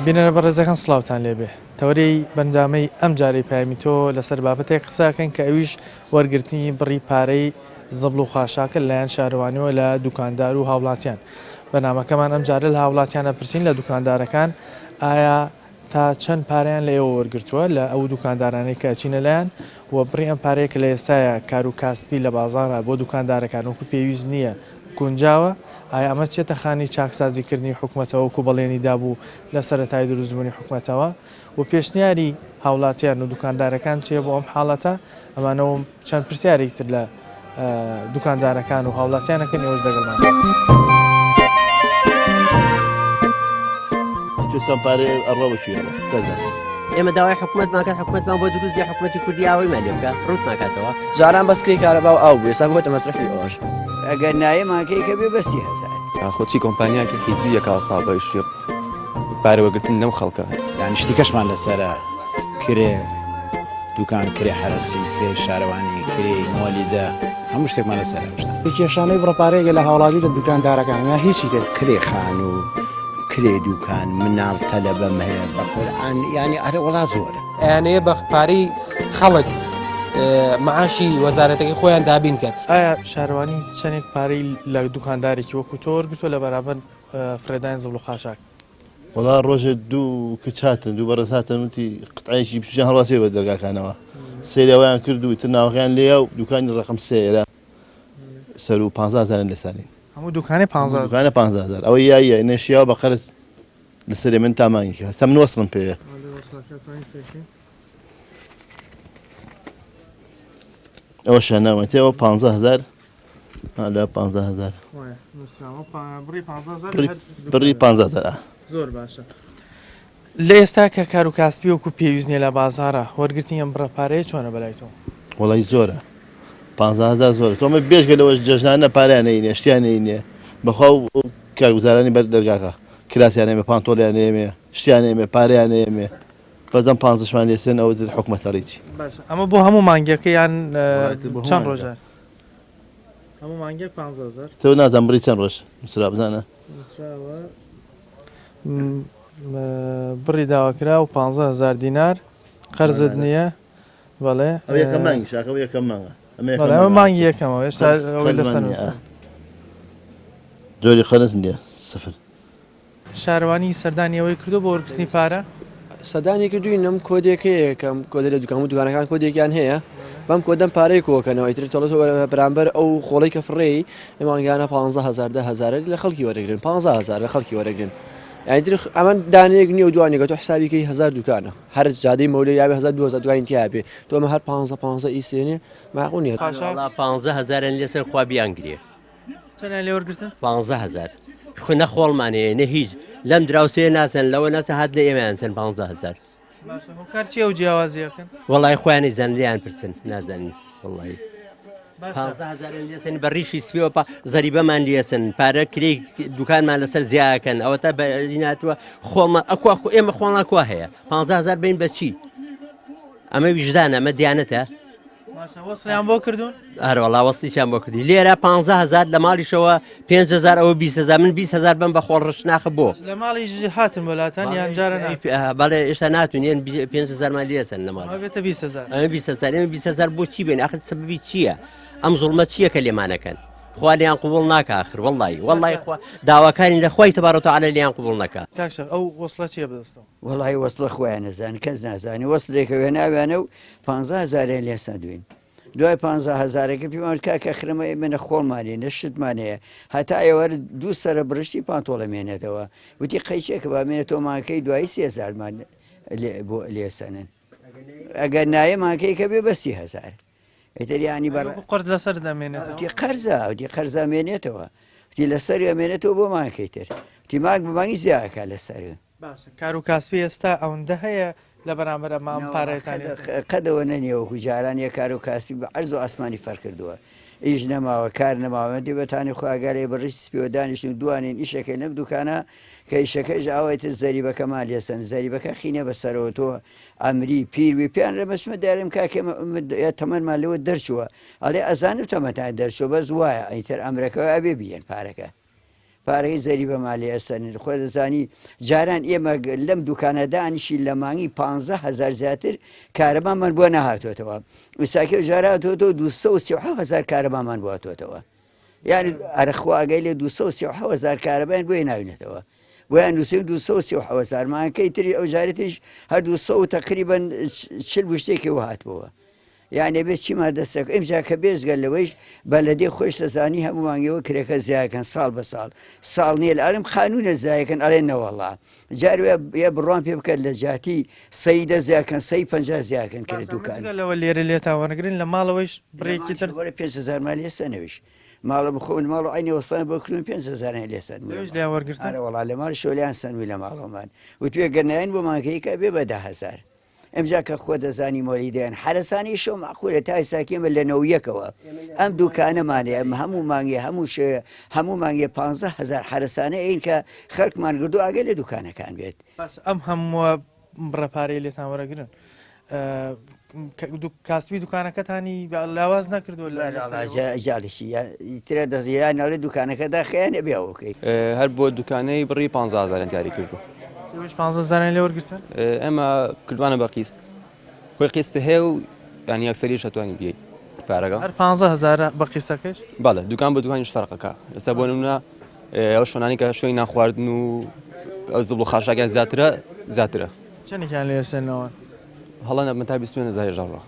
بینەرە بەڕێزەکان سڵاوتان لێبێ تەوەرەی بەنجامەی ئەم جارەی پایمی تۆ لەسەر بابەتێک قساکەن کە ئەویش وەرگرتنی بڕی پارەی زەبڵ و خاشاکە لەلایەن شارەوانیەوە لە دوکاندار و هاوڵاتیان. بەنامەکەمان ئەم جارە لە هاوڵاتیانە پرسین لە دوکاندارەکان ئایا تا چەند پارەیان لە ئێوە وەرگرتووە لە ئەو دوکاندارانەی کە ئەچینە لایەن و بڕی ئەم پارەیە کە لە ئێستاە کار و کاسبی لە بازاڕە بۆ دوکاندارەکان وەکو پێویست نییە گونجاوە ئایا ئەمە چێتە خانی چاکسازیکردنی حکوومەتەوە وەکو بەڵێنی دابوو لە سەرەتای دروستبوونی حکوومەتەوە و پێشنیاری هاوڵاتیان و دوکاندارەکان چێ بۆ ئەم حاڵەتە ئەمانەوە چەند پرسیارێکی تر لە دوکاندارەکان و هاوڵاتیانەکەن ئێوەش دەگەڵمان. کوێستان پارێ ئەڕوا بچوویەوە ئێمە داوای حکوومەتماکات حکوومەتمان بۆ دروست حکوومەتی کوردی ئاوی مالیە بکە ڕوتماکاتەوە جاران بەسکری کارەبا و ئاو بێ سا بۆتە مەسرفی ئەوەش ئەگەر نایەماکەی کە بێ بەستی هەزار خۆچی کۆمپانیاکە حیزبیەکە ئاستا بەشێ پارەوەگرتن لەم خەڵکە دانیشتی کەشمان لەسرە کرێ دوکان کرێ حرەسی کرێ شارەوانی کرێ مۆلیدە هەموو شتێکمان لەسەر کێشانەی بڕپارێکە لە هاوڵاتی لە دوکاندارەکان یا هیچی تر کرێ خان و کرێ دوکان مناڵ تەلەبەم هەیە بە قورئان ینی ئەرە وڵا زۆرە ئەیانەیە بە پارەی خەڵک معاشی وەزارەتەکەی خۆیان دابین کرد. ئایا شارەوانی چەندێک پارەی لە دوکاندارێکی وەکو تۆ وەرگرتووە لە بەرامبەر فرێدانی زەبڵ و خاشاک؟ وڵا ڕۆژە دوو کچ هاتن دوو بەڕێز هاتن وتی قوتعەیەکی پیشیان هەڵواسێ بە دەرگاکانەوە سێریاویان کرد و تر ناوەکەیان لێیە و دوکانی ڕقم سێرە سەر و 15,000 لەسانی هەموو دوکانێ 15,000 دوکانە 15,000 ئەوە یایە نێشیاوە بە قەرز لەسەرێ من تامانگیکە سە من وەسڵم پێیە ئەوە شاناوەتەوە 15,000 لە 15,000 بڕی 15,000 زۆر باشە. لە ئێستا کە کار و کاسبی وەکو پێویست نیە لە بازارە وەرگرتنی ئەم بڕەپارەیە چۆنە بەلای تۆ؟ وڵی زۆرە 15,000 زۆرە تۆمە بێژگەلەوە جەژنانە پاریانەینێ شتیانەینێ بەخوا کارگوزارانی بەر دەرگاکە کراسیانێمە پانتۆلیانێمێ شتیانێمێ پارەیانێمێ بەزەم 15مان لێسێن ئەو حکوومەتە ڕیچی. ئەمە بۆ هەموو مانگیەکە یان چەند ڕۆژە؟ هەموو مانگێک 15,000 تۆ نازان بڕی چەند ڕۆژ مسرا بزانە بڕی داواکرا و 15,000 دینار قەرزت نییە بەڵێ ئەو یەکەم مانگی شاکە و یەکەم مانگە ئەمە مانگی یەکەمەوە هێشتا لەسەر جۆری خەنت نیە سفر. شارەوانی سەردانیەوەی کردو بۆ وەرگرتنی پارە سەدانی کردوینم کۆدێکەکەم کۆدە لە دوکان و دوکانەکان کۆدێکیان هەیە بەم کۆدەم پارەی کۆکەنەوە ئیتر تۆڵەتەوە بەرامبەر ئەو خۆڵی کە فڕێی ئەمانگیانە 15,000 10,000 لە خەڵکی وەرەگرن 15,000 لە خەڵکی وەرەگرن ئەتر ئەمە دانەیەک نیە و دوانێکە تۆ حسابیکەی 1000 دوکانە هەر جادەی مەولێ یاێ 1200 دوای تیاابێ تۆمە هەر 15 ئیسێنێ ماقونیە 15,000 لەسەر خوا بیانگرێ چەند لێ وەرگرتن 15,000 خوێنە خۆڵمانەیە نە هیچ لەم دراوسێ ناسن لەوە ناسە هات لە ئێمەیانسن 15,000 کار چیە و جیاوازیەکەن وڵی خۆیانی زان لیان پرسن نازانین وڵی 15,000 لێسن بە ڕیشی سپیەوە زەریبەمان لێسن پارە کرێ دوکانمان لەسەر زیاکەن ئەوە تا بەیناتوە خۆڵمان ئەکو ئێمە خۆڵان کوا هەیە 15,000 بین بە چی ئەمە ویژدانە ئەمە دیانەتە وەسڵیان بۆ کردوون هەروەڵا وەستییان بۆ کردی لێرە 15,000 لە ماڵیشەوە 5,000 ئەوە 20,000 من 20,000 بم بە خۆڕش ناخە بۆ لە ماڵی هاتن وڵاتان یان جارە بەڵێ ئێشتا ناتوانێن 5,000مان لێسن لە ماڵ 20,000 ئەمە 20,000 بۆ چی بێن ئاخر سەبەبی چییە ئەم زوڵمە چییە کە لێمانەکەن خوا لیان قوبڵ ناکە آخر وەڵی داواکانی لە خۆی تەبارەتەوە عەلە لیان قوبڵ نەکە ئەو وەسڵە چیە بەدەستەوە وەڵی وەسڵە خۆیان نەزانانی کەس نازانی وەسڵێکەوێ ناوێنە و 15,000 لێسە دوین دوای 15,000ەکە پێمان کاکە خرمە منە خۆڵمانی نە شتمان هەیە هەتا ئێوە دوو سەرە بڕشتی پانتۆڵەمێنێتەوە وتی قەیچێکە بامێنێتەوە ماکەی دوای 3,000مان بۆ لێسەنن ئەگەر نایە ماکەی کە بێ بەستی هەزار ئەتریانی قرز لەسەر دەمێنێتەوە قەرزە قەرزامێنێتەوە تی لەسەر ئەمێنێتەوە بۆ ماکەی تر تی ماک بمانی زیاکە لەسەر کار و کاسبی ئێستا ئەوەندە هەیە لە بەرامبەر ئەمام پارەتان قەدەوە نەنیەوە جارانیە کار و کاسی بە عەرز و ئاسمانی فەرق کردووە ئیش نەماوە کار نەماوە دیبەتانی خواگەلێ بەڕیش سپیوە دانیشتن دوانین ئیشەکەی لەم دوکانە کە ئیشەکەش ئاوایتە زەریبەکەمان لێسن زەریبەکە خینە بەسەرەوە تۆ ئەمری پیروی پیان ڕەمەشمە دارم کاکە تەمەنمان لەوە دەرچووە ئەڵێ ئەزانم تەمەتان دەرچوە بەس وایە ئەیتر ئەمرەکەەوە ئەبێ بیەن پارەکە پارەی زەریبە مالی ئەسەنین خۆ دەزانی جاران ئێمە لەم دوکانەدانیشی لە مانگی 15,000 زیاتر کارەبامان بۆ نەهاتوێتەوە وساکە ژاراتەوە 237,000 کارەبامان بواتوێتەوە یعنی ئەرەخواگەی لێ 237,000 کارەبیان بۆی ناوینێتەوە بۆیان 237,000 مانکەی تری ئەو جارێتریش هەر 200 تقریبا 40 شتێکی وهاتبەوە یعنی بێت چیمان دەستەکە ئەمجا کە بێزگەل لەوەیش بەلەدەی خۆش دەزانی هەموو مانگەوە کرێکە زیاکەن ساڵ بە ساڵ نییە لە ئەرم قانونە زایەکەن ئەڵێن نەوەڵا جار یا بڕوان پێ بکەن لە جاتی سەیدە زیاکەن 150 زیاکەن کرد دوکان لەوە لێرە لێتاوەنەگرن لە ماڵەوەیش بڕێکی تر 5,000 مالی ئێستانەویش ماڵە بخۆن ماڵ و عینی وەسان بۆ کلون 5,000 لێسەن لێ وەرگرتن وڵا لە ماڵ شۆلیان سنووی لە ماڵەمان و توێ گەرنایان بۆ مانکەیکە بێ بە 10,000 ئەمجا کە خۆ دەزانی مۆلیدیان حرەسانی شەو معقولە تا ئێساکێمە لە نەویەکەوە ئەم دوکانەمانێ ئەم هەموو مانگی هەموو مانگی 15,000 حرەسانە ئین کە خەڵکمان گردو ئاگە لە دوکانەکان بێت ئەم هەمووە بڕەپارەی لێتان وەرەگرن کاسبی دوکانەکەتانی لاواز نەکردووە جاڵیشی ترە دەزیان ناڵێ دوکانەکەدا خیانە بێەوەکەی هەر بۆ دوکانەی بڕی 15,000 دیاری کردو 15,000 لێ وەرگرتن ئەمە کردوانە بە قیست خۆی قیستە هەیە و ینی یەکسەری شەتوانی بیت پارەکە هەر 15,000 بە قیستەکەش بەڵێ دوکان بە دوکانیش فەرقەکە ئێستا بۆ نمونە ئەو شوێنانی کە شوێی ناخواردن و زبڵ و خاشاکیان زیاترە چەندێکیان لێ سێنەوە هەڵەنە من تا 20,000 ژەڕە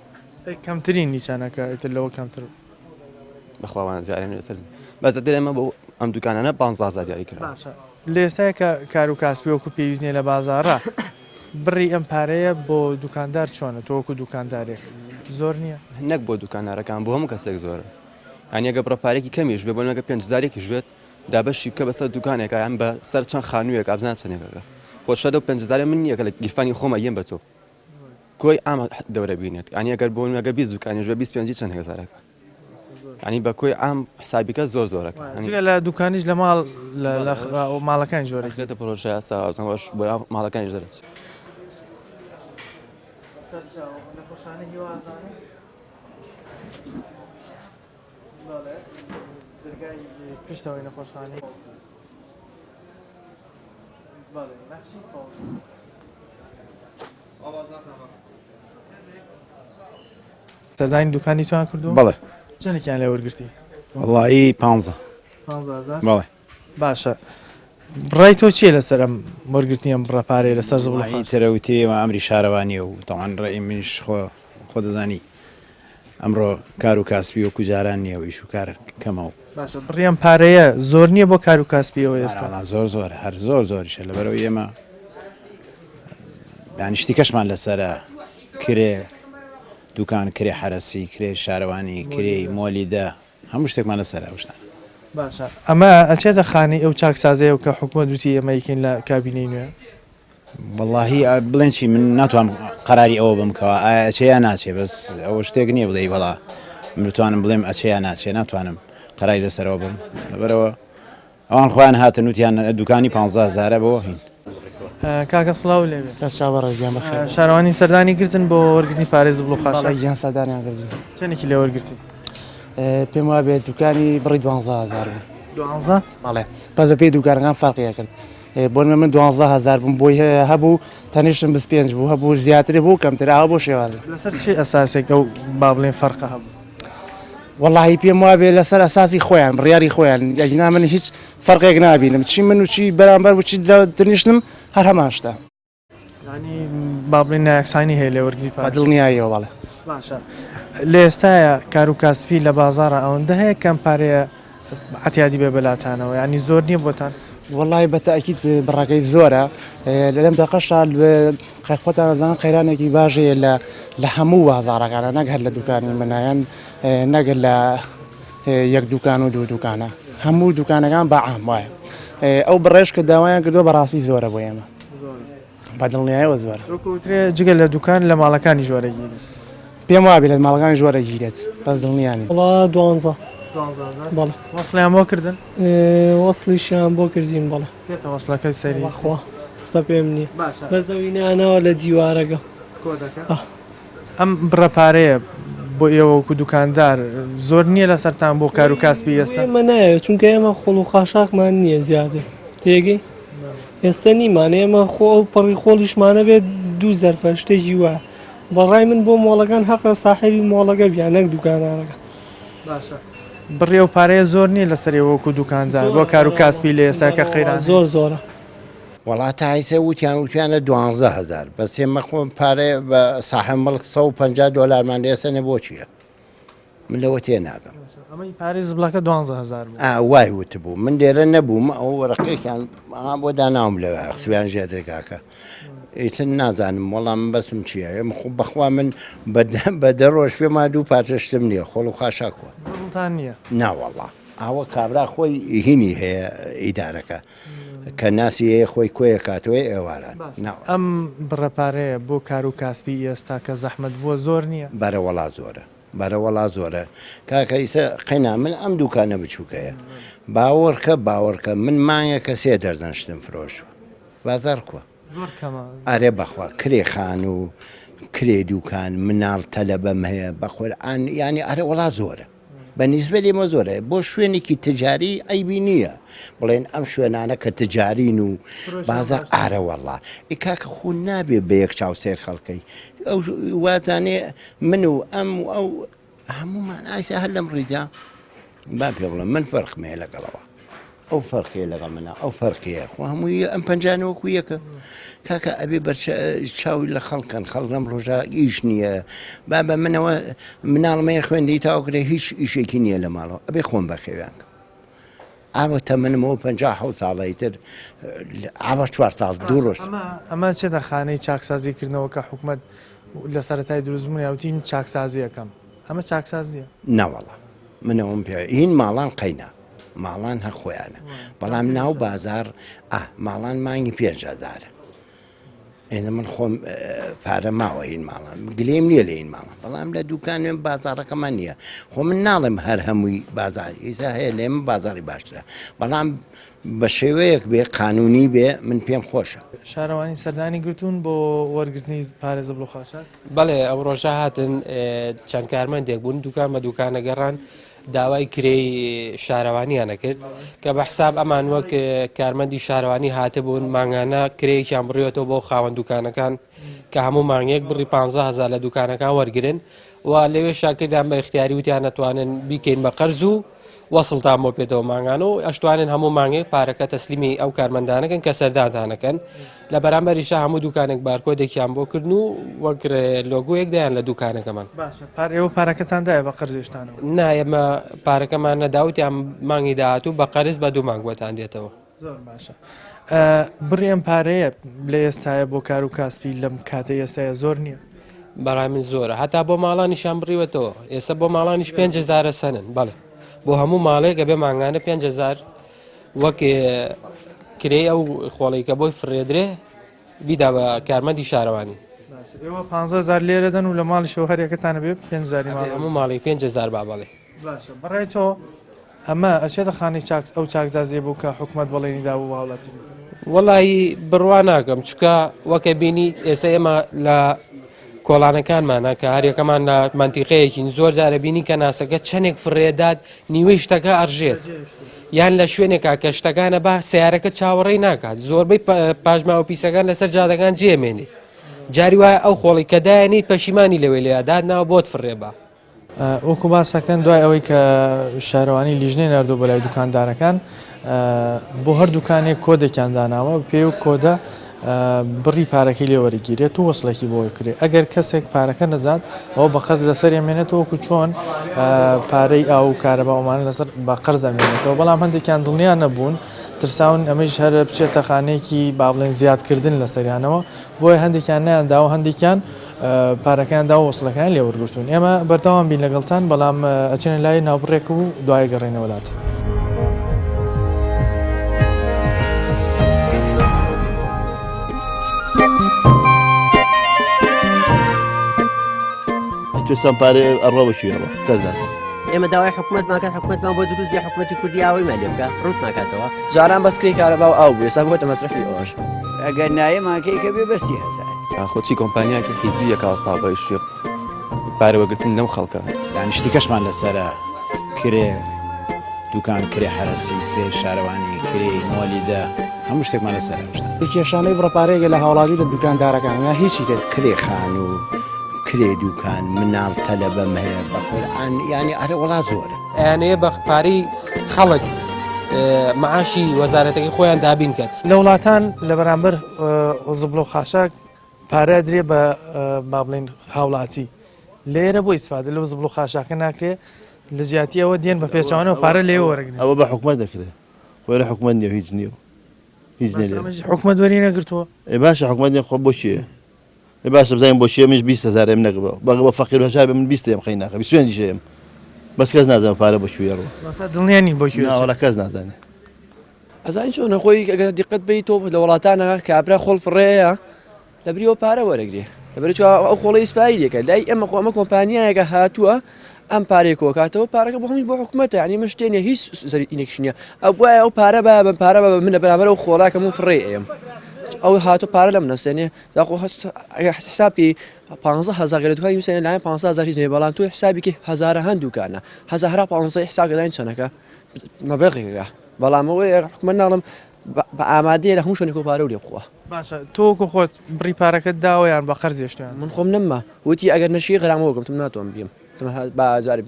کەمترین نیچانەکە ئیتر لەوە کەمتر بەخواوان زیارێن لەسەر بەزەتر ئێمە بۆ ئەم دوکانانە 15,000 دیاری کرد لێستای کە کار و کاسبی وەکو پێویست نیە لە بازاڕە بڕی ئەم پارەیە بۆ دوکاندار چۆنە تۆ وەکو دوکاندارێک زۆر نییە نەک بۆ دوکانارەکان بۆ هەموو کەسێک زۆرە ئەنیەگە بڕەپارێکی کەمیش بێ بۆ نەگە 5,000 ژێت دابەشی بکە بەسەر دوکانێکە ئەم بە سەر چەند خانوویەک ئابزان چەندێکەکە خۆشەدە و 5,000 من نییە کە لە گیرفانی خۆمە یەم بە تۆ کۆی ئامە دەورە بینێت ئەنیەگەر بۆ نەگە 20 دوکانیش بە 25 چەند هزارەکە ینی بە کۆی ئام حسابیکە زۆرەکە لە دوکانیش لە ماڵ ماڵەکان جۆرەکرێتە پرۆژە ئەساوەش بۆ ماڵەکانی دەرێت پشتەوەی نەخۆشخانەی سەردانی دوکانی توان کردو بەڵێ چەندێکیان لێ وەرگرتی وەڵی 15 بەڵێ باشە ڕای تۆ چیە لەسەر ئەم وەرگرتنی ئەم ڕەپارەی لەسەر زبڵی ترەوتیەوە ئەمری شارەوانی و تاوان ڕێی منیش خۆ دەزانی ئەمڕۆ کار و کاسبی و کوجاران نییە و ئیش و کار کەمەوە باشە بڕیان پارەیە زۆر نییە بۆ کار و کاسبیەوە ئێستا زۆر هەر زۆریشە لەبەرەوە ئێمە دانیشتی کەشمان لەسرە کرێ دوکان کرێ حرەسی کرێ شارەوانی کرێ مۆلیدە هەموو شتێکمان لەسەر شتان باشە ئەمە ئەچێتە خانی ئەو چاکسازەیە و کە حکوومەت وتی ئەمەیکەین لە کابینەی نوێ واللهی بڵێن چی من ناتوانم قەراری ئەوە بمکەوە ئایا ئەچەیە ناچێ بەس ئەوە شتێک نییە بڵێ وەڵا بتوانم بڵێم ئەچەیە ناچێ ناتوانم قەراری لەسەرەوە بم لەبەرەوە ئەوان خۆیان هاتن وتیان دوکانی 15,000 بۆ هین کاکە سڵاو لێ شارەوانی سەردانی گرتن بۆ وەرگرتنی پارێز زبڵ و خاشە گیان سەردانیان کردن چەندێکی لێ وەرگرتی پێم وایە بێت دوکانی بڕی 12,000 12 بەڵێ بەزە پێی دوکانەکان فەرقیە کرد بۆ من 12,000 بووم بۆی هەبوو تەنیشتم 25 بوو هەبوو زیاتر بوو کەمترا بۆ شێوازە لەسەر چی ئەساسێک ئەو با بڵێن فەرقە هەبوو واللهی پێم وابێ لەسەر ئەساسی خۆیان بڕیاری خۆیان یانا من هیچ فەرقێک نابینم چی من و چی بەرامبەر و چی تنیشتم هەر هەمان شتە ینی با بڵێن نایەکسانی هەیە لێ وەرگرتی دڵنیاییەوە بەڵێ باشە لە ئێستاە کار و کاسبی لە بازاڕە ئەوەندە هەیە کەم پارەیە عتیادی بێ بەلاتانەوە ینی زۆر نییە بۆتان واللهی بەتەکیید بڕاکەی زۆرە لەم دەقەشا خۆتان زان قەیرانێکی باشەیە لە هەموو بازاڕەکانە نەک هەر لە دوکانی منایەن نەگەر لە یەک دوکان و دوو دوکانە هەموو دوکانەکان بە عام وایە ئەو بڕێژ کە داوایان کردووە بەڕاستی زۆرە بۆ ئێمە با دڵنیاییەوە زۆرە جگە لە دوکان لە ماڵەکانی ژۆرەگیری پێم وابێت لە ماڵەکانی ژۆرە گیرێت بەس دڵنیانی وڵا 12 بەڵێ وەسڵیان بۆ کردن وەسڵیشیان بۆ کردین بەڵێ پێتە وەسڵەکەی سەری خوا ستە پێم نییە بەزەوینانەوە لە دیوارەکە ئەم بڕەپارەیە بۆ ئێوەکو دوکاندار زۆر نییە لە سەران بۆ کار و کاسبی ئێستا ئێمە نایە چونکە ئێمە خۆڵ و خاشاکمان نییە زیادە تێگەی ئێستا نیمان ئێمە خۆ ئەو پەڕی خۆڵیشمانە بێت دوو زەرفە شتێکی وە بەڕای من بۆ مۆڵەکان حەقە ساحێبی مۆڵەکە بیانەک دوکانارەکە باشە بڕێ و پارەیە زۆر نییە لەسەرەوەکو دوکاندار بۆ کار و کاسبی لە ئێستا کە خێران زۆرە وڵاتە هایسە وتیانە 12,000 بەس ئێمە خۆم پارێ بە ساحب مڵک 150 دلارمان لێسەنێ بۆ چییە؟ من لەوە تێ ناگەم ئەمەی پارێ زبڵەکە 12,000 وای وتبوو من لێرە نەبووم ئەو وەرەقەیەکیان بۆ داناوم لەوە خسویان ژێدرێکاکە ئیتر نازانم وەڵام بەسم چییە ئێمە خۆ بەخوا من بە دە ڕۆژ پێما دوو پارچەشتم نییە خۆڵ و خاشاکوە زبڵتان نییە ناوەڵا ئاوە کابرا خۆی هینی هەیە ئیدارەکە کە ناسی هەیە خۆی کۆیە کاتەوەی ئێواران ئەم بڕەپارەیە بۆ کار و کاسبی ئێستا کە زەحمت بووە زۆر نییە بەرەوەڵا زۆرە بەرەوەڵا زۆرە کاکە ئیسە قەینا من ئەم دوکانە بچووکەیە باوەڕکە من مانگێکە 3 دەرزەن شتم فرۆشوە بازار کووە ئارێ بەخوا کرێ خان و کرێ دوکان مناڵ تەلەبەم هەیە بەخۆرئان ینی ئارێ وڵا زۆرە بەنیسبە لێمە زۆرە بۆ شوێنێکی تجاری ئەیبی نییە بڵێن ئەم شوێنانە کە تجارین و بازار ئارەوەڵا ئیکاکە خۆ نابێ بە یەک چاو سێر خەڵکەی ئەو واتانێ من و ئەم و ئەو هەمومان ئایسە هەر لەم ڕیدا با پێ بڵم من فەرقمێ لەگەڵەوە ئەو فەرقیە لەگەڵ منە ئەو فەرقیە خۆ هەمووی ئەم پەنجانەوەکو یەکە کاکە ئەبێ چاوی لە خەڵکەن خەڵکەم ڕۆژە ئیش نییە با بە منەوە مناڵمەیە خوێندی تاوکرێ هیچ ئیشێکی نییە لە ماڵەوە ئەبێ خۆم بەخێویان ئاوە تەمەنمەوە 57 ساڵی تر ئاوە 4 ساڵ دوو ڕۆژ ئەمە چێتە خانەی چاکسازیکردنەوە کە حکوومەت لە سەرەتای دروستبوونی یاوتین چاکسازیەکەم ئەمە چاکساز نییە ناوەڵا منەوەم پێ هین ماڵان قەینا ماڵان هە خۆیانە بەڵام ناو بازار ماڵان مانگی 5,000 ئێنە من خۆم پارە ماوە هین ماڵان گلێم نییە لە این ماڵان بەڵام لە دوکانێن بازارەکەمان نییە خۆ من ناڵم هەر هەمووی بازاری ئیسا هەیە لێ من بازاری باشترە بەڵام بە شێوەیەک بێ قانونی بێ من پێم خۆشە شارەوانی سەردانی گرتوون بۆ وەرگرتنی پارێ زەبڵ و خاشاک بەڵێ ئەو ڕۆژە هاتن چەند کارمەندێک بوون دوکان بە دوکانە گەڕان داوای کرێی شارەوانیانە کرد کە بە حساب ئەمان وەک کارمەندی شارەوانی هاتە بوون مانگانە کرێیەکیان بڕێتەوە بۆ خاوەن دوکانەکان کە هەموو مانگێک بڕی 15,000 لە دوکانەکان وەرگن و لەوێ شاکردیان بە اختیاری وتیان نەتوانن بیکەین بە قەرز و وەسڵتان بۆ پێێتەوە مانگانە و ئەشتوانن هەموو مانگێک پارەکە تەسلیمی ئەو کارمەندانەکەن کە سەردانتانەکەن لە بەرامبەریشە هەموو دوکانێک بارکۆدێکیان بۆ کردن و وەک لۆگویەک دایان لە دوکانەکەمان ئێوە پارەکەتاندایە بە قەرزێشتانەوە نایەمە پارەکەمان نەداوتیان مانگی داهاتوو بە قەرز بە دوو مانگوەتان دێتەوە زۆر باشە بڕێم پارەیە لە ئێستاە بۆ کار و کاسبی لەم کاتە ئێستاە زۆر نییە بەڕای من زۆرە هەتا بۆ ماڵانیشان بڕیوەتەوە ئێستا بۆ ماڵانیش 5,000 سەنن بەڵێ بۆ هەموو ماڵێک بێ ماگانە 5,000 وەک کرێ ئەو خۆڵیکە بۆی فرێدرێ بیدا بە کارمەندی شارەوانی 15,000 لێرە دەن و لە ماڵی شەوهەرێکەکەتانە بێ 5,000 هەموو ماڵی 5,000 با بەڵێ باشە بەڕای تۆ ئەمە ئەچێتە خانەی ئەو چاکزازیە بوو کە حکوومەت بەڵێنی دا بوو هاوڵاتی وەڵی بڕوا ناکەم چکە وەکە بینی ئێستا ئێمە لە کۆڵانەکانمانە کە هەرێکەکەمان لە منتیقەیەکین زۆر جارە بینی کە ناسەکە چەندێک فرێدات نیوەی شتەکە ئەڕژێت یان لە شوێنێکا کە شتەکانە با سیارەکە چاوەڕێی ناکات زۆربەی پاژماوە پیسەکان لەسەر جادەکان جێمێنێ جاری وایە ئەو خۆڵی کە دایانیت پەشیمانی لەوێ لێداد ناوە بۆت فڕێبە وەکو باسەکەن دوای ئەوەی کە شارەوانی لیژنەی نردوو بە لای دوکاندارەکان بۆ هەر دوکانێک کۆدێکیان داناوە پێ و کۆدە بڕی پارەکەی لێوەرەگیرێت و وەسڵێکی بۆی کرێت ئەگەر کەسێک پارەکە نەزات ئەو بە قەز لەسەر ئێمێنێتەوە وەکو چۆن پارەی ئاو کارەبا ئەومانە لەسەر بە قەرز ئەمێنێتەوە بەڵام هەندێکیان دڵنیان نەبوون ترساون ئەمەش هەر بچێتە خانەیەکی با بڵێن زیادکردن لە سەریانەوە بۆیە هەندێکیان نیانداوە هەندێکیان پارەکەیاندا و وەسڵەکان لێوەرگرتوون ئێمە بەردەوام بین لەگەڵتان بەڵام ئەچێنە لای ناوبڕێک و دوای گەڕێنە وڵاتە توێستان پارێ ئەڕۆ بەچێڕۆ کەس ناتێت ئێمە داوای حکوومەتماکە حکوومەتمان بۆ دروستی حکوومەتی کوردی ئاوی مالێ بکە ڕوت ناکاتەوە جاران بەسکری کارەبا و ئاو بێ سا بۆتە مەسرفی ئەوەش ئەگەر نایە ماکەی کە بێ بە 30,000 خۆچی کۆمپانیاکە حیزبیە کاستا بە شێخ پارەوەگرتن لەم خەڵکە دانیشتی کەشمان لەسرە کرێ دوکان کرێ حرەسی کرێ شارەوانی کرێ مۆلیدە هەموو شتێکمان لەسەر شتە کێشانەی بڕپارێکە لە هاوڵاتی لە دوکاندارەکان یا هیچی تر کرێ خان و کرێ دوکان مناڵ تەلەبەم هەیە بەقورئان ینی ئەرە وڵات زۆرە ئەیانەیە بە پارەی خەڵک معاشی وەزارەتەکەی خۆیان دابین کرد لە وڵاتان لە بەرامبەر زبڵ و خاشاک پارە درێ بە با بڵێن هاوڵاتی لێرە بۆ ئیسفادە لەو زبڵ و خاشاکە ناکرێت لە جیاتیەوە دێن بە پێچوانەوە پارە لێ وەرەگرن ئەوە بە حکومەت دەکرێت وەرە حکومەت نییە هیچ نییە هیچ نێ حکومەت وەری نەگرتووە باشە حکومەت نیە خۆ بۆ چیە باشە بزانین بۆ چیە منش 20,000 نەگەبەوە بەگە بە فەقیر هەشای بە من 20 خەی ناکە 20 شێم بەس کەس نازانم پارە بۆ کوێ ڕوە دڵنیانی بۆ کوێ کەس نازانێت ئەزانین چۆنە خۆی ئەگەر دیقەت بی تۆ لە وڵاتانە کابرا خۆڵ فڕەیە لە بریەوە پارە وەرەگرێ لەبەر ئەو خۆڵی ئیسفایدێکە لای ئەمە ئەمە کۆمپانیایەکە هاتووە ئەم پارێکەوە کاتەوە پارەکە بۆ هەمی بۆ حکومەتە ینی مشتێنە هیچ زەرینێکش نییە ئەو وایە ئەو پارە بە پارە بە منە بەرامبەر ئەو خۆڵاکە من فڕێ ئەم ئەو هاتو پارە لەم نەسێنێ حسابی 15,000 دوکانی میسێنێ لایەن 15,000 هیچ نێ بەڵام تو حسابێکی هەزارە هەندووکانە هەزارە 15 حساب داین چەنەکە مەبلغێکە بەڵام ئەوەیە حکومەت ناڵم بە ئامادەیە لە هەموو شوێنێک پارە و لێ بخوا باشە تۆکو خۆت بڕی پارەکەت داوەیان بە قەرزێشتیان من خۆم نەممە وتی ئەگەر نەشی غرامەوەگەم تم ناتوانم بیم بازار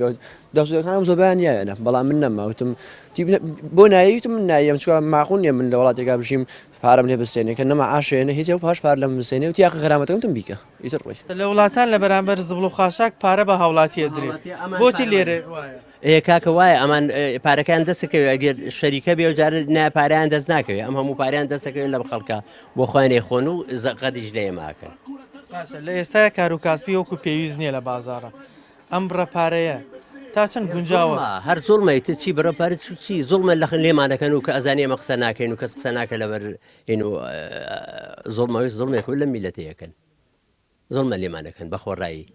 دەستەکانم زۆبیانیانە بەڵام من نەما وتم بۆ نایوتم من نایم چوە ماخون نیە من لە وڵاتێکا بژیم پارەم لێ بستێنێ کە نەما ئاشێنە هیچ پاش پار لەم بستێنێ و تیاقە غرامەتەکەم بیکە ئیتر ڕۆی لە وڵاتان لە بەرامبەر زبڵ و خاشاک پارە بە هاوڵاتیە درێ بۆچی لێرە کاکە وایە ئەمان پارەکان دەستەکەوێت ئەگەر شەریکە بێ و جارە پارەیان دەست ناکەوێت ئەم هەموو پارەیان دەستەکەوێت لە خەڵکە بۆ خوێنێ خۆن و قەدیش لێ ماکەن لە ئێستا کار و کاسبی وەکو پێویست نییە لە بازارە ئەم بڕەپارەیە تا چەند گونجاوە هەر زۆڵمەیت چی بڕەپارە چی زۆڵمە لە لێمانەکەن و کە ئەزانێ ئەمە قسە ناکەین و کەس قسە ناکە لەبەر زۆڵمەوەی زۆڵمێک لە میلەتەیەکەن زۆڵمە لێمانەکەن بە خۆڕایی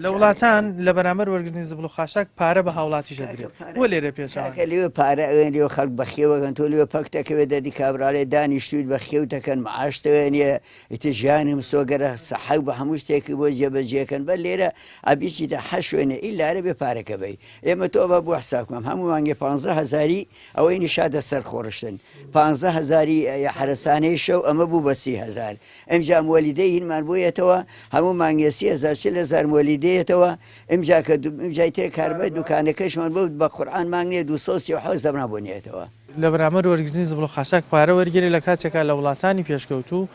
لە وڵاتان لە بەرامبەر وەرگرتنی زبڵ و خاشاک پارە بە هاوڵاتیشە درێت بۆ لێرە پێشکە لێوە پارە لێوە خەڵک بەخێوەکەن تۆ لێوە پەکتەکەوێت دەدی کابراالێ دانیشتویت بە خێوتەکەن معاشتەوێنە ئیتە ژیانی مسۆگەرە سەحەک بە هەموو شتێکی بۆ جێبەجێکەن بە لێرە ئەبیچیتە حەشوێنە ئیلارە بێ پارەکە بی ئێمە تۆ بە بۆ حسابکەم هەموو مانگێ 15,000 ئەوەی نیشادە سەر خۆڕشتن 15,000 حرەسانەی شەو ئەمە بوو بە 30,000 ئەمجا مۆلیدەی هینمان بۆیەتەوە هەموو مانگێ 30,000 مۆلیدەیەتەوە ئەمجا کە جای تێ کاربەر دوکانەکەشمان بۆ بە قورئان مانگێ 230 زەمنا بۆنێتەوە لە بەرامبەر وەرگرتنی زبڵ و خاشاک پارە وەرگێری لە کاتێکا لە وڵاتانی پێشکەوتوو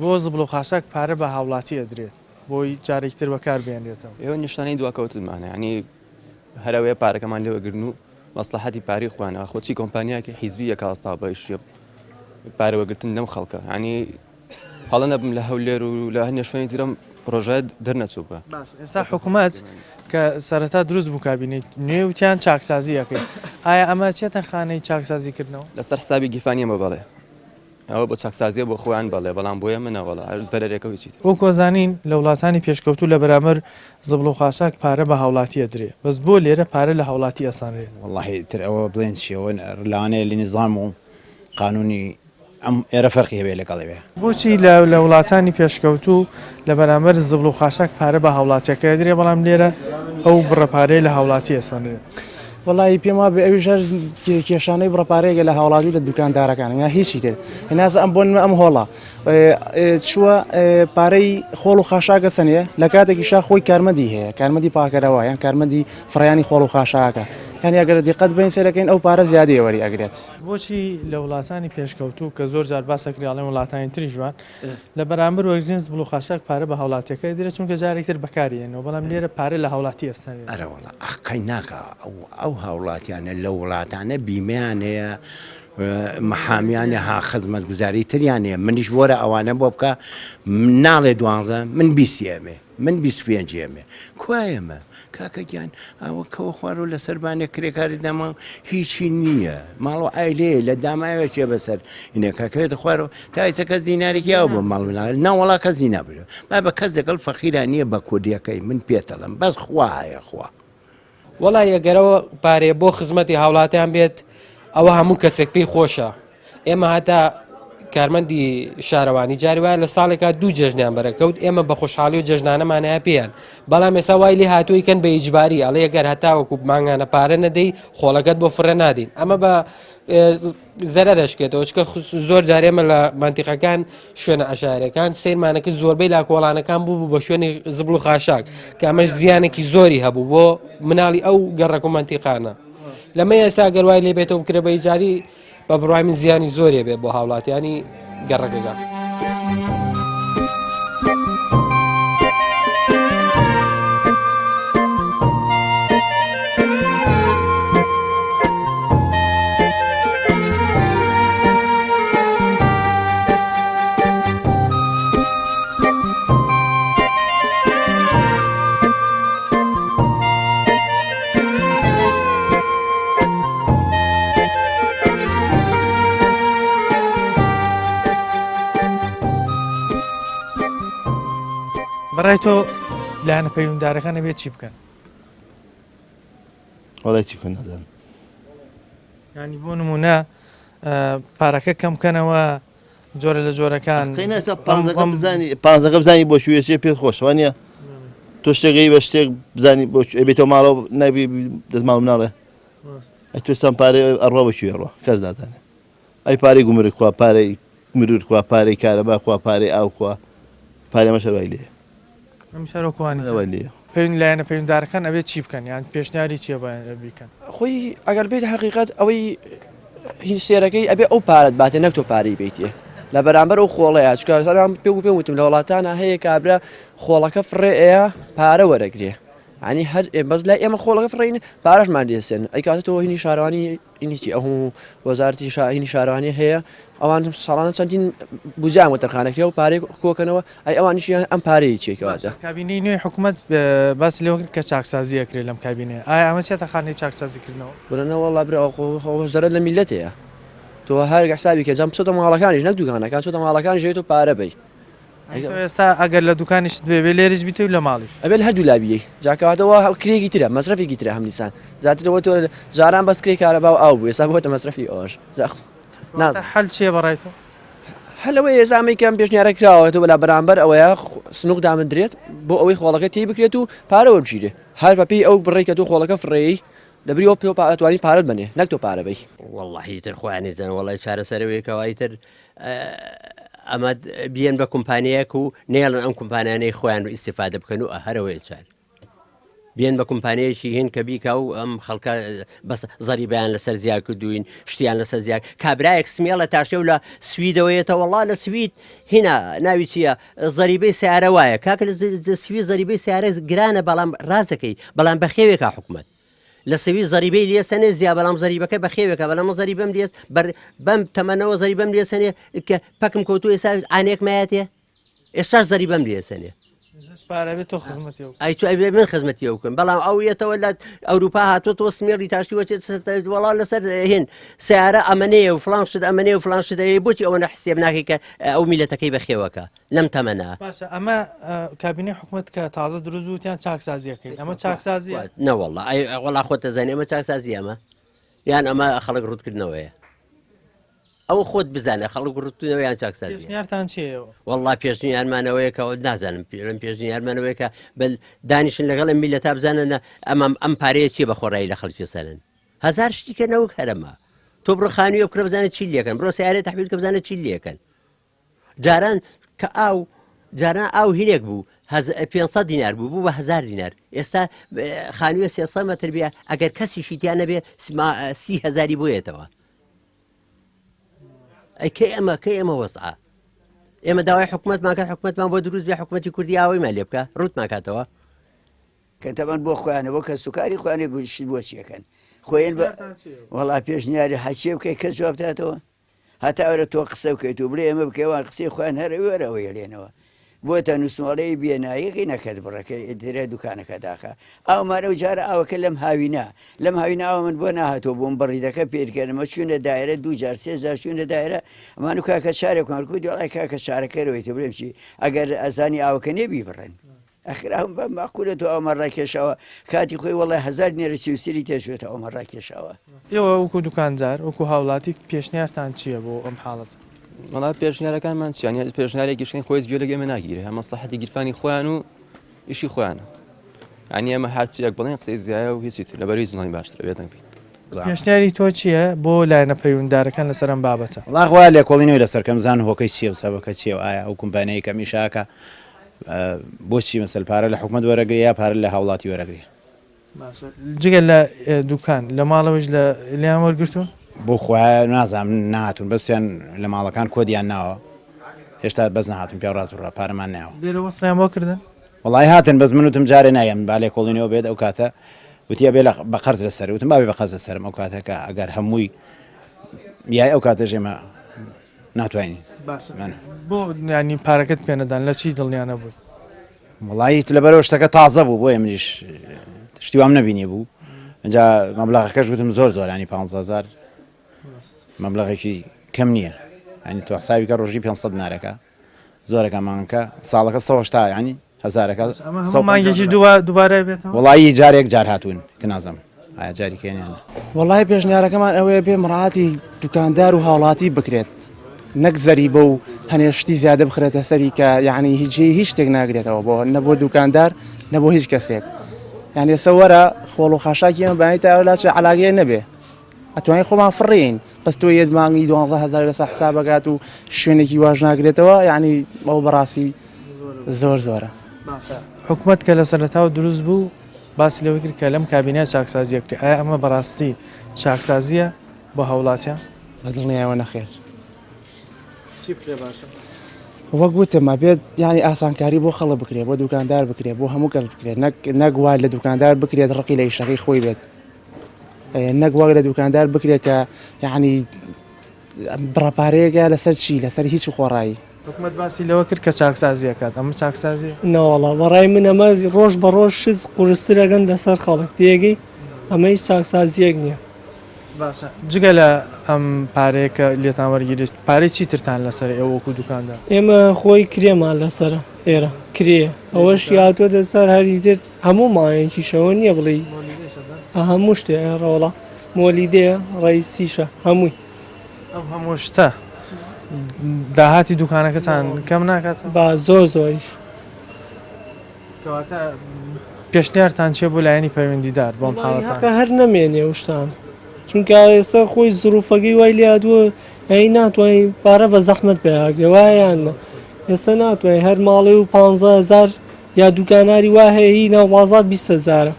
بۆ زبڵ و خاشاک پارە بە هاوڵاتی ئەدرێت بۆی جارێکتر بەکار بێنرێتەوە ئێوە نیشتانەی دواکەوتمانە ینی هەرەوەیە پارەکەمان لێوەگرن و مەسلحەتی پارەی خوانەوە خۆچی کۆمپانیاکە حیزبی یەکاستا بەشێ پارەوەگرتن لەم خەڵکە ینی هەڵە نەبم لە هەولێر و لە هەنێ شوێنی ترم پرۆژەت دەرنەچوو بە ئێستا حکوومەت کە سەرەتا دروست بوو کابینێت نوێوتیان چاکسازیەکەی ئایا ئەمە چێتە خانەی چاکسازیکردنەوە لەسەر حسابی گیفانی ئەمە بەڵێ ئەوە بۆ چاکسازیە بۆ خۆیان بەڵێ بەڵام بۆیە منەوەڵە زەرێکەوەی چیت بۆ کۆزانین لە وڵاتانی پێشکەوتوو لە بەرامبەر زبڵ و خاشاک پارە بە هاوڵاتیە درێ بەس بۆ لێرە پارە لە هاوڵاتی ئەسانرێت والله تر ئەوە بڵێن چیەوە لەوانەیە لە نظام و قانونی ئەم ئێرە فەرقی هەبێ لەگەڵێوێ بۆچی لە وڵاتانی پێشکەوتوو لە بەرامبەر زبڵ و خاشاک پارە بە هاوڵاتیەکە درێ بەڵام لێرە ئەو بڕەپارەی لە هاوڵاتی ئەسانرێت وڵی پێم وا بە ئەوی ژەر کێشانەی بڕەپارەیەگە لە هاوڵاتی لە دوکاندارەکان یا هیچی تر هێناز ئەم بۆنمە ئەم هۆڵە چووە پارەی خۆڵ و خاشاکە سنێ لە کاتێکیشا خۆی کارمەدی هەیە کارمەدی پاکەرەوە یان کارمەدی فڕیانی خۆڵ و خاشاکە یان ئەگەر دیقەت بین سەرەکەین ئەو پارە زیادی وەری ئەگرێت بۆچی لە وڵاتانی پێشکەوتوو کە زۆر جار باسەکریاڵێن وڵاتانی تری ژوان لە بەرامبەر وەرگرتن زبڵ و خاشاک پارە بە هاوڵاتیەکە درێت چونکە جارێکتر بەکارێنەوە بەڵام لێرە پارە لە هاوڵاتی ئەستێنێت ئەرەوەڵە ئەخقەی ناکە ئەو هاوڵاتیانە لە وڵاتانە بیمیان هەیە محامیانە ها خزمەت گوزاری تریانەیە منیش بۆرە ئەوانە بۆ بکە ناڵێ 12 من 20 ئێمێ من 25 ئێمێ کوایەمە کاکەگیان ئەوە کەەوە خوارەوە لە سەربانێ کرێکاری دەما هیچی نییە ماڵەوە ئایلەیە لە داماوێت چێ بەسەر اینە کاکەوێتە خوارەوە تا هیچە کەس دینارێکی یاوە بە ماڵ مناڵ ناوەڵا کەسی نابرێت با بە کەس دەگەڵ فەقیران نییە بە کۆدیەکەی من پێتەڵم بەس خوایە خوا وەڵای ئەگەرەوە پارێ بۆ خزمەتی هاوڵاتیان بێت ئەوە هەموو کەسێک پێی خۆشە ئێمە هەتا کارمەندی شارەوانی جاری وایە لە ساڵێکا دوو جەژنیان بەرەکەوت ئێمە بە خۆشحاڵی و جەژنانەمانەیە پێیان بەڵام ئێستا وای لێ هاتوویکەن بە ئیجباری ئەڵێ ئەگەر هەتاوەکو مانگانە پارە نەدەی خۆڵەکەت بۆ فرە نادین ئەمە بە زەرە دەشکێتەوە چکە زۆر جارێمە لە منتیقەکان شوێنە عەشایرەکان سیرمانەکە زۆربەی لاکۆڵانەکان بوو بە شوێنی زبل و خاشاک کە ئەمەش زیانێکی زۆری هەبوو بۆ مناڵی ئەو گەڕەک و منتیقانە لەمە ئێستا گەر وای لێ بێتەوە بکرێ بە ئیجاری بە بڕای من زیانی زۆریە بێت بۆ هاوڵاتیانی گەڕەکەکە. بەڕای تۆ لایەنە پەیوەنددارەکانە بێت چی بکەن؟ وەڵای چی بکەن نازانم. ینی بۆ نمونە پارەکە کەم بکەنەوە جۆرە لە جۆرەکان پانزەکە بزانی بۆ شوێچێ پێت خۆشەوە نیە تۆ شتێکی بە شتێک بزانی بێتەوە ماڵەوە نابی دەستماڵ مناڵێ ئەی توێستان پارێ ئەڕۆ بە کوێڕۆ کەس ناتانێت ئەی پارەی گومرگ خوا پارەی مرور خوا پارەی کارەبا خوا پارەی ئاو خوا پارێ مەشەروای لێ ئەم شارۆکوانی لێ پێوین لایەنە پەیوەنددارەکان ئەبێت چی بکەن یان پێشنیاری چیە بیکەن خۆی ئەگەر بێت حقیقت ئەوەی هیچ سێرەکەی ئەبێ ئەو پارەت باتێ نەک تۆ پارەی بیتێ لە بەرامبەر ئەو خۆڵەیە چکارسەران پێ وتم لە وڵاتانە هەیە کابرا خۆڵەکە فڕێ ئەیە پارە وەرەگرێ عنی هەر بەس لای ئێمە خۆڵەکە فڕین پارەشمان لێسێن ئەی کاتەوە هینی شارەوانی هینیی ئەو وەزارەتی هینی شارەوانی هەیە ئەوان ساڵانە چەندین بجان وتەرخانەکرێ و پارەی کۆکەنەوە ئەی ئەوانیشی ئەم پارەی چێکەوەتە کابینەی نوێی حکوومەت باسی لێ کە چاکسازی ئەکرێت لەم کابینەیە ئایا ئەمە چێتە خانەی چاکسازیکردنەوە برنەوە برا زەرە لە میلەتەیە تۆ هەر حسابی کە جام چۆتە ماڵەکانیش نەک دوکانەکان چۆتە ماڵەکانی ژێت و پارە بی ئێستا ئەگەر لە دوکانیشت بێ لێرش بیت و لە ماڵیش ئەبێت هەردوو لابیەی جاکەواتەوە کرێکی ترە مەصرفێکی ترە هەملیسان زیاترەوە تۆ جاران بەس کرێ کارەبا و ئاو بوو ئێستا بۆتە مەصرفی ئەوش هەل چیە بەڕایتەوە هەلەوەی ئێزامی کەم پێشنیارە کراوەتەوە لە بەرامبەر ئەوەیە سنووق دامندرێت بۆ ئەوەی خۆڵەکە تی بکرێت و پارە وەربژیرێ هەر بەپی ئەو بڕێ کە تۆ خۆڵەکە فڕێی لەبریەوە پێ ئەتوانی پارەت بنێ نەک تۆ پارە بی واللهی تر خۆیان نێزان وڵی چارەسەرەوەیکەوەی تر ئەمە بیان بە کۆمپانیەک و نێڵن ئەم کۆمپانیانەی خۆیان و ئیسیفادە بکەن و هەرەوەی چار بیان بە کۆمپانیەیەکی هین کە بیکە و ئەم خەڵکە بەس زەریبیان لەسەر زیاد کردوین شتیان لەسەر زیاد کابراایەک سمێڵە تاشێ و لە سویدەوەیەتە وڵا لە سوید هینا ناوی چییە زەریبەی سیارە وایە کاکە لە سوی زەریبەی سیارە گرانە بەڵام ڕازەکەی بەڵام بەخێوێکە حکوومەت لە سەوی زەریبەی لێسەنێ زیاد بەڵام زەریبەکە بەخێوێکە بەڵام زەریبەم لێس بەم تەمەنەوە زەریبەم لێسەنێ کە پەکم کەوتو ئێستا ئانێک مایەتێ ئێستا زەریبەم لێسەنێ پارەبێت تۆ خزمەتی ئەی من خزمەتی ئەو بکەم بەڵام ئەو یەتەوە لە ئەوروپا هاتوۆ سمێڕی تاشتیوە وەڵا لەسەر هێن سیارە ئەمەنەیە و فلان شت ئەمەنێ و فلان شتەیە بۆچی ئەوە حسێب ناکەی کە ئەو میلەتەکەی بەخێوەکە لەم تەمەنا باشە ئەمە کابینەی حکوومەت کە تازە دروست بووتیان چاکسازیەکەی ئەمە چاکسازیە نەوەڵە وەڵا خۆت دەزانێ ئەمە چاکسازی ئەمە یان ئەمە خەڵک ڕوودکردنەوەیە ئەو خۆت بزانە خەڵک ڕوتونەوەیان چاکسازی پێشنیارتان چیەوە وەڵا پێشنیارمانەوەیەکەوە نازانم لەم پێشنیارمانەوەیەکە بەل دانیشن لەگەڵ میلە تا بزانە ئەم پارەیە چیە بەخۆڕایی لە خەڵکی سەرن هەزار شتیکە نەوەک هەرەما تۆ بڕۆ خانوویە بکرە بزانێت چی لێکەن بڕۆ سیارەی تەحویل کە بزانێت چی لێکەن جاران کە جاران ئاو هینێک بوو 500 دینار بوو بە 1000 دینار ئێستا خانوویە 300 مەتر بێ ئەگەر کەسی شیتیان نەبێ 30,000 بۆیێتەوە کە ئێمە وەسعە ئێمە داوای حکوومەتمان کە حکوومەتمان بۆ دروست بێ حکوومەتی کوردی ئاوەیمان لێ بکە ڕوتمان کاتەوە کە تەمان بۆ خۆیانەوە کە سوکاری خوانێ بشت بۆ چیەکەن خۆیان وەڵا پێشنیاری حەچێ بکەی کەس جواب داتەوە هەتا ئەوە تۆ قسە بکەیت و بڵێ ئێمە بکەوان قسەی خۆیان هەر وەرەوەی لێنەوە بۆتە نووسمەڵەی بێنایەقی نەکەت بڕەکە درێ دوکانەکە داخە ئەومارە و جارە ئەوەکە لەم هاوینا ئەوە من بۆ ناهاتەوە بۆم بڕیدەکە پێرکەنمە چوونە دایرە 2 3 چوونە دایرە ئەمان و کاکە شارێکمان کو دیڵای کاکە شارەکەرەوەیتە بڵێم چی ئەگەر ئەزانی ئاوەکە نێبی بڕێن ئەخراهم بە ماقولە تۆ ئەومە ڕاکێشەوە کاتی خۆی وەڵای 1000 دینێرە سیوسری تێژێتە ئەومە ڕاکێشەوە ئێوە وەکو دوکانجار وەکو هاوڵاتی پێشنیارتان چییە بۆ ئەم حاڵەت مەڵا پێشنیارەکانمان چیان پێشنیارێکیشین خۆی گوێ لەگەی ئێمە ناگیرێ هەمە مەسلەحەتی گیرفانی خۆیان و ئیشی خۆیانە ئەنی ئێمە هەرچیەک بڵێن قسەی زیایە و هیچی تر لەبەری زڵی باشترە بێت نەبین. پێشنیاری تۆ چییە بۆ لایەنە پەیوەنددارەکان لەسەر ئەم بابەتە؟ وڵا خوا لێکۆڵینەوەی لەسەرکەم زان هۆکەی چییە و سەبەکە چییە و ئایا ئەو کۆمپانیایی کە میشاکە بۆچی مەسەل پارە لە حکوومەت وەرەگری یا پارە لە هاوڵاتی وەرەگری. جگە لە دوکان لە ماڵەوەش لە لیان وەرگرتوون؟ بۆ خۆیان نازانم نهاتون بەستیان لە ماڵەکان کۆدیان ناوە هێشتا بەس نهاتون پێ ڕاستڕە پارەمان ناوە لێرەوە سڵیان بۆ کردن؟ وڵی هاتن بەس منوتم جارێ نایم با لێکۆڵینەوە بێت ئەو کاتە وتیە بێ بە قەرز لەسەر وتم باوی بە قەرز لەسەرم ئەو کاتەکە ئەگەر هەمووی یای ئەو کاتە ژێمە ناتوانین. بۆ ینی پارەکەت پێ نەدان لە چی دڵنیانە بوو؟ وڵی لەبەرەوە شتەکە تازە بوو بۆ منیش شتی وام نەبینێ بوو ئەجا مەبلەغەکەش گوتم زۆر زۆرانی 500,000 مەبلەغێکی کەم نییە ینی تو حسابیکە ڕۆژی 500 نارەکە زۆرەکە مانگەکە ساڵەکە 100 ینی هەزارەکە مانگێکی دووبارە بێتەوە. وڵی جارێک جار هاتوون تنازم ئایا جاریکەیان وڵی پێشنیارەکەمان ئەوەیە بێ مڕاتی دوکاندار و هاوڵاتی بکرێت نەک زەریبە و هەنێشتی زیادە بخرێتە سەری کە یعنی هیچ شتێک ناگرێتەوە بۆ نەبوو دوکاندار نەبوو هیچ کەسێک یعنی ئێسەوەرە خۆڵ و خاشاکی ئەمە بەیانی تاوەلا چ علاگەیە نەبێ ئەتوانین خۆمان فڕین بەس تۆ یەک مانگی 12,000 لەسەر حسابەکات و شوێنێکی واژ ناگرێتەوە یعنی ئەو بەڕاستی زۆر زۆرە. حکوومەت کە لە سەرەتاوە دروست بوو باسی لەوەی کرد کە لەم کابینە چاکسازیە کرد ئایا ئەمە بەڕاستی چاکسازیە بۆ هەوڵاتیان؟ بەدڵنیایەوە نەخێر وەک وتم بێت ینی ئاسانکاری بۆ خەڵک بکرێت بۆ دوکاندار بکرێت بۆ هەموو کەس بکرێت نەگووار لە دوکاندار بکرێت ڕقی لە ئیشەکەی خۆی بێت نەگووار لە دوکاندار بکرێت کە یعنی بڕەپارەیەکە لەسەر چی لەسەر هیچ خۆڕایی. حکوومەت باسی لەوە کرد کە چاکسازیەکات ئەمە چاکسازی ناوەڵا بەڕای من ئەمە ڕۆژ بە ڕۆژ شز قورسترەکەن لەسەر خەڵک تێگەی ئەمە هیچ چاکسازیەک نییە. باشە جگە لە ئەم پارەیەکە لێتان وەرگیرێت پارەی چی ترتان لەسەر ئێوە وەکو دوکاندار؟ ئێمە خۆی کرێمان لەسرە ئێرە کرێ ئەوەش یاتوە دەسەر هەری تر هەموو ماوەیەکیشەوە نییە بڵێ هەموو شتێ ڕۆڵە مۆلیدەیە ڕئیسیشە هەمووی ئەم هەموو شتە داهاتی دوکانەکەتان کەم ناکات با زۆر زۆریش. کەواتە پێشنیارتان چێ بۆ لایەنی پەیوەندیدار بۆم حاڵەتان هەر نەمێنێ شتان چونکە ئێستا خۆی زروفەکەی وای لێ هاتووە ئەی ناتوانین پارە بە زەحمەت پێهاگرێ وایان ئێستا ناتوانین هەر ماڵی و 15,000 یا دوکاناری وا هەیە هی ناوبازار 20,000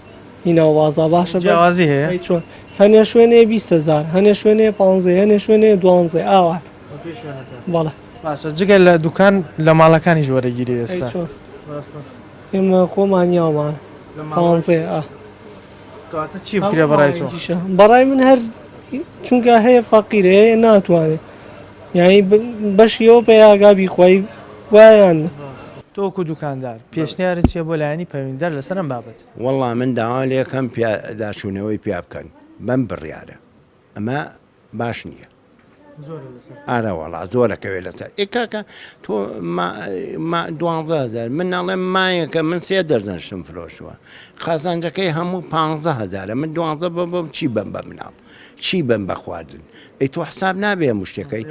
هی ناوبازا باشە جیاوازی هەیە چۆن هەنێ شوێنێ 20,000 هەنێ شوێنێ 15 هەنێ شوێنێ 12 ئاوا بەڵێ باشە جگە لە دوکان لە ماڵەکانی وەرەگیری ئێستا ئێمە خۆمانیاومان 15 کەواتە چی بکرێ بەڕای تۆ؟ بەڕای من هەر چونکە هەیە فەقیرە هەیە ناتوانێت یعنی بەشیەوە پێیاگابی خۆی وایان تۆکو دوکاندار پێشنیارت چیە بۆ لایەنی پەیوەندیدار لەسەر ئەم بابەت؟ وەڵام من داوا لێکەم داشوونەوەی پیا بکەن بەم بڕیارە ئەمە باش نییە. ئارە وەڵا زۆرەکەوێت لەسەر ئێکاکە تۆ 12,000 من ناڵێم مایەکە من 3 دەرزەن شتم فرۆشوە قازانجەکەی هەموو 15,000 من 12 بۆم چی بم بە مناڵ چی بم بە خواردن ئەی تۆ حساب نابێ مشتەکەی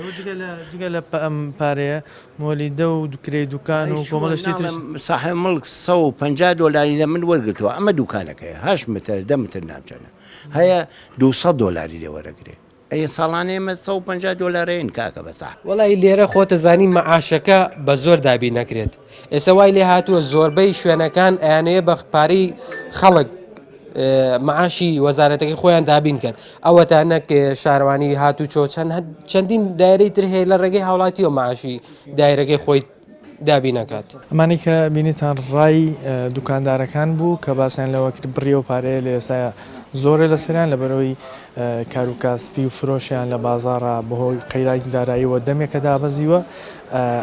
جگە لە ئەم پارەیە مۆلیدە و دوکرێ دوکان و کۆمەڵشتی تر ساحب مڵک 150 دلاری لە من وەرگرتووە ئەمە دوکانەکەی 8 متر 10 متر نامچەنە هەیە 200 دلاری لێ وەرەگرێ ئەی ساڵانە ئێمە 150 دلارین کاکە بەسا وڵی لێرە خۆتە زانی مەعاشەکە بە زۆر دابی نەکرێت ئێستا وای لێ هاتووە زۆربەی شوێنەکان ئەیانەیە بە پارەی خەڵک معاشی وەزارەتەکەی خۆیان دابین کرد ئەوەتە نەک شارەوانی هاتوو چۆ چەندین دایرەی تر هەیە لە ڕێگەی هاوڵاتی و معاشی دایرەکەی خۆی دابی نەکات. ئەمانی کە بینیتان ڕای دوکاندارەکان بوو کە باسییان لەوە کرد بڕی و پارەیە لە ئێستا زۆرە لەسەریان لەبەرەوەی کاروکاسپی و فرۆشیان لە بازارە بەهۆی قەیراکی داراییەوە دەمێکە دابەزیوە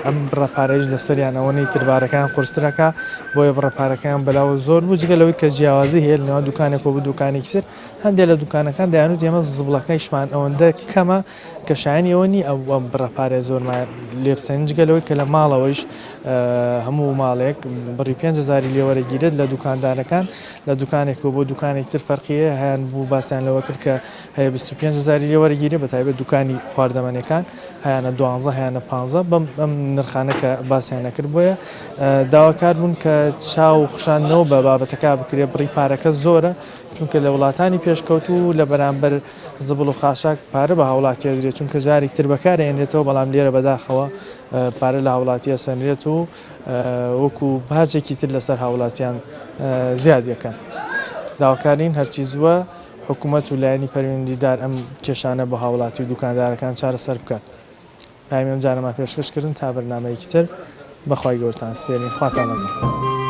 ئەم بڕەپارێژ لەسەریان ئەوەی تربارەکان قورسرەکە بۆیە بڕەپارەکان بەلاوە زۆر بوو جگە لەوەی کە جیاوازی هەیە لەنەوە دوکانێک بۆ دوکانێکی سر هەندێک لە دوکانەکان دەیانوت ئێمە زبڵەکەیشمان ئەوەندە کەمە کە شایانی ئەوە نی ئەو بڕەپارێ زۆرمان لێبسەنجگەلەوەی کە لە ماڵەوەیش هەموو ماڵێک بڕی 5,000 لێوەرەگیرێت لە دوکاندارەکان لە دوکانێکەوە بۆ دوکانێک تر فەرقیە هەیان بوو باسییان لەوە کرد کە هەیە 25,000 لێوەرەگیری بە تایبەت دوکانی خواردەمەنەکان هیانە 12 هیانە 15 بەم نرخانەکە باسییان نەکرد بۆیە داواکار بوون کە چاو خشانەوە بە بابەتەکە بکرێ بڕی پارەکە زۆرە چونکە لە وڵاتانی پێشکەوت و لە بەرامبەر زبڵ و خاشاک پارە بە هاوڵاتیە درێت چونکە جارێکتر بەکارێنێتەوە بەڵام لێرە بەداخەوە پارە لە هاوڵاتیە سەنرێت و وەکو باجێکی تر لەسەر هاوڵاتیان زیاد یەکەن داواکارین هەرچی زووە حکوومەت و لایەنی پەروەردیدار ئەم کێشانە بە هاوڵاتی و دوکاندارەکان چارەسەر بکات پایم ئەم جارەما پێشکەشکردن تا بەرنامەیەکی تر بەخوای گەورتان سپێرین خواتان لەگەڵ